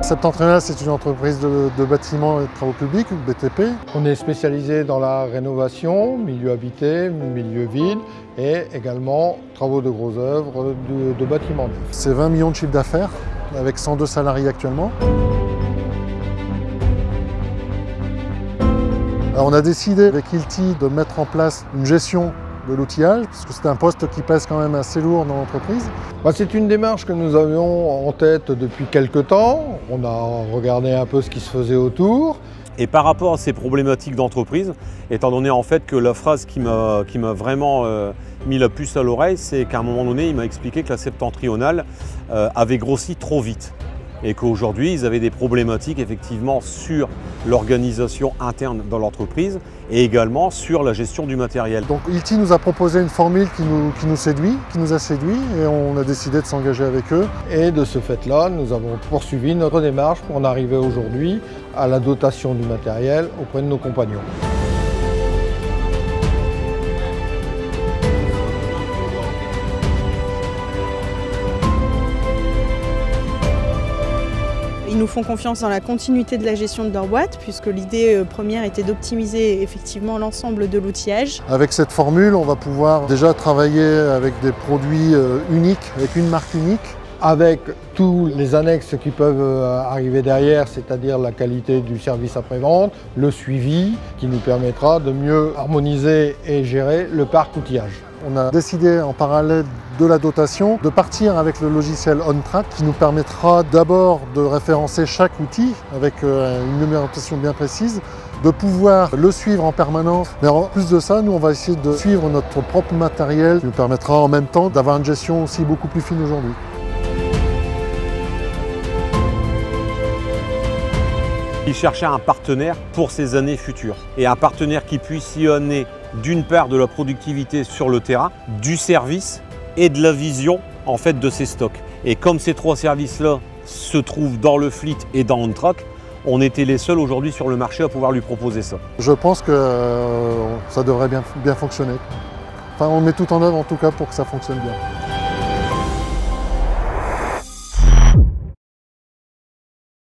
Septentrional, c'est une entreprise de bâtiments et de travaux publics, une BTP. On est spécialisé dans la rénovation, milieu habité, milieu vide et également travaux de grosses œuvres de bâtiments neufs. C'est 20 millions de chiffre d'affaires avec 102 salariés actuellement. Alors on a décidé avec Hilti de mettre en place une gestion de l'outillage, parce que c'est un poste qui pèse quand même assez lourd dans l'entreprise. C'est une démarche que nous avions en tête depuis quelques temps. On a regardé un peu ce qui se faisait autour. Et par rapport à ces problématiques d'entreprise, étant donné en fait que la phrase qui m'a vraiment mis la puce à l'oreille, c'est qu'à un moment donné, il m'a expliqué que la Septentrionale avait grossi trop vite. Et qu'aujourd'hui, ils avaient des problématiques effectivement sur l'organisation interne dans l'entreprise et également sur la gestion du matériel. Donc Hilti nous a proposé une formule qui nous séduit, qui nous a séduit et on a décidé de s'engager avec eux. Et de ce fait-là, nous avons poursuivi notre démarche pour en arriver aujourd'hui à la dotation du matériel auprès de nos compagnons. Ils nous font confiance dans la continuité de la gestion de leur boîte, puisque l'idée première était d'optimiser effectivement l'ensemble de l'outillage. Avec cette formule, on va pouvoir déjà travailler avec des produits uniques, avec une marque unique. Avec tous les annexes qui peuvent arriver derrière, c'est-à-dire la qualité du service après-vente, le suivi, qui nous permettra de mieux harmoniser et gérer le parc outillage. On a décidé en parallèle de la dotation de partir avec le logiciel OnTrack qui nous permettra d'abord de référencer chaque outil avec une numérotation bien précise, de pouvoir le suivre en permanence. Mais en plus de ça, nous on va essayer de suivre notre propre matériel qui nous permettra en même temps d'avoir une gestion aussi beaucoup plus fine aujourd'hui. Il cherchait un partenaire pour ces années futures et un partenaire qui puisse sillonner d'une part de la productivité sur le terrain, du service et de la vision en fait de ces stocks. Et comme ces trois services-là se trouvent dans le fleet et dans OnTrack, on était les seuls aujourd'hui sur le marché à pouvoir lui proposer ça. Je pense que ça devrait bien fonctionner. Enfin, on met tout en œuvre en tout cas pour que ça fonctionne bien.